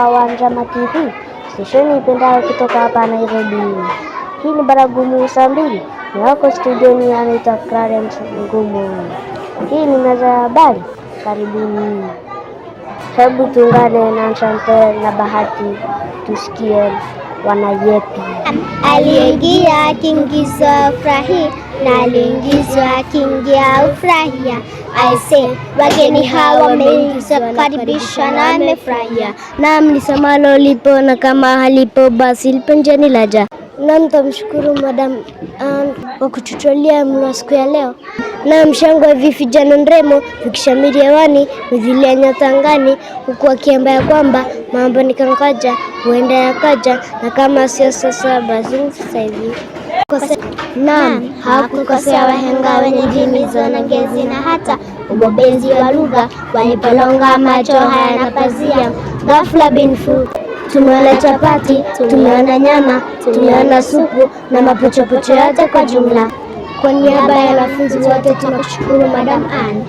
namba 1 Jama TV, stesheni ipendayo kutoka hapa Nairobi. Hii ni Baragumu saa 2. Ni wako studioni anaitwa Clarence Ngumu. Hii ni meza ya habari. Karibuni. Hebu tuungane na Chantel na Bahati tusikie wanayepi. Aliingia akiingizwa furahi na aliingizwa akiingia ufurahia. Aise, wageni hawa wameingizwa karibishwa na amefurahia. Naam, lisemalo lipo na kama halipo basi lipo njiani laja. Naam, tamshukuru Madam kwa kututolia mlo siku ya leo. Naam, shangwe vijana nremo vikishamiri hewani midhilia nyota angani, huku akiamba ya kwamba mambo ni kangaja huenda yakaja, na kama sio sasa basi sasa hivi. Naam, hawakukosea wahenga wenye dini na gezi na hata ubobezi wa lugha walipolonga macho haya na pazia. Ghafla binfu tumeona chapati, tumeona nyama, tumeona supu na mapochopocho yote kwa jumla. Kwa niaba ya wanafunzi wote tunakushukuru Madam Ann,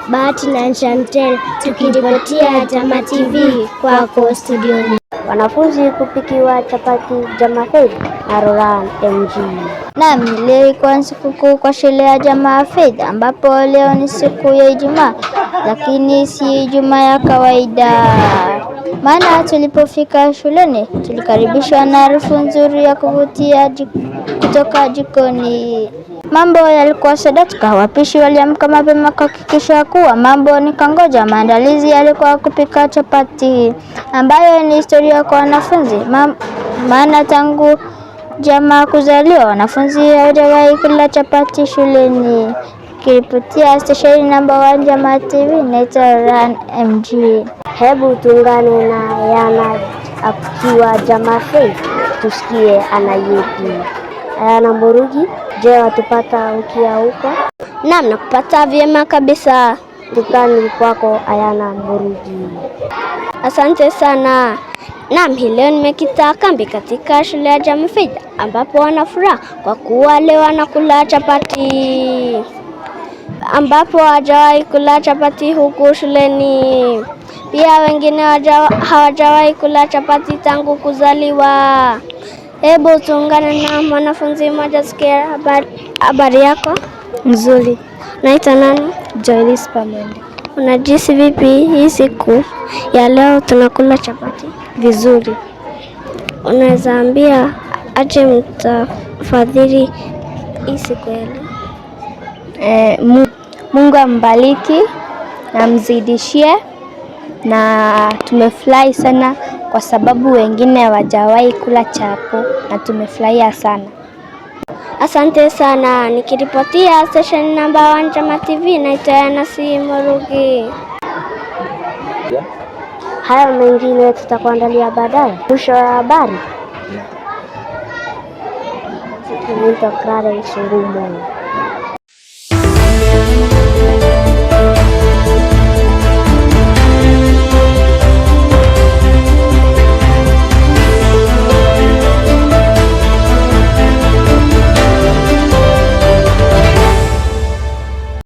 Bahati na Chantel tukiripotia Jama TV kwako studioni. Wanafunzi kupikiwa chapati Jama Faith na Roran MG. Naam, leo ilikuwa siku kuu kwa shule ya Jama Faith, ambapo leo ni siku ya Ijumaa, lakini si Ijumaa ya kawaida. Maana tulipofika shuleni tulikaribishwa na harufu nzuri ya kuvutia kutoka jikoni. Mambo yalikuwa sadaka. Wapishi waliamka mapema kuhakikisha kuwa mambo ni kangoja. Maandalizi yalikuwa kupika chapati, ambayo ni historia kwa wanafunzi. Maana tangu Jama kuzaliwa wanafunzi hawajawahi kula chapati shuleni. Kiripotia stesheni namba 1 Jama TV naitwa Roran MG. Hebu tuungane na Yana akiwa Jama Faith tusikie anayepi. Ayana Murugi, je, watupata ukia huko? Naam, nakupata vyema kabisa. Tukani kwako Ayana Murugi. Asante sana. Naam, leo nimekita kambi katika shule ya Jama Faith, ambapo wana furaha kwa kuwa leo wanakula chapati, ambapo hawajawahi kula chapati huku shuleni. Pia wengine hawajawahi kula chapati tangu kuzaliwa. Hebu tuungane na mwanafunzi mmoja sikia habari yako. Nzuri. Naitwa nani? Joyce Pamende. Unajisi vipi hii siku ya leo tunakula chapati? Vizuri. Unaweza ambia aje mtafadhili hii siku ya leo? Mungu ambariki na mzidishie, na tumefurahi sana kwa sababu wengine hawajawahi kula chapo na tumefurahia sana. Asante sana. Nikiripotia station namba 1 Jama TV naitwa Yana Murugi. Hayo mengine tutakuandalia baadaye. Mwisho wa habari. Naitwa Clarence Ngumu.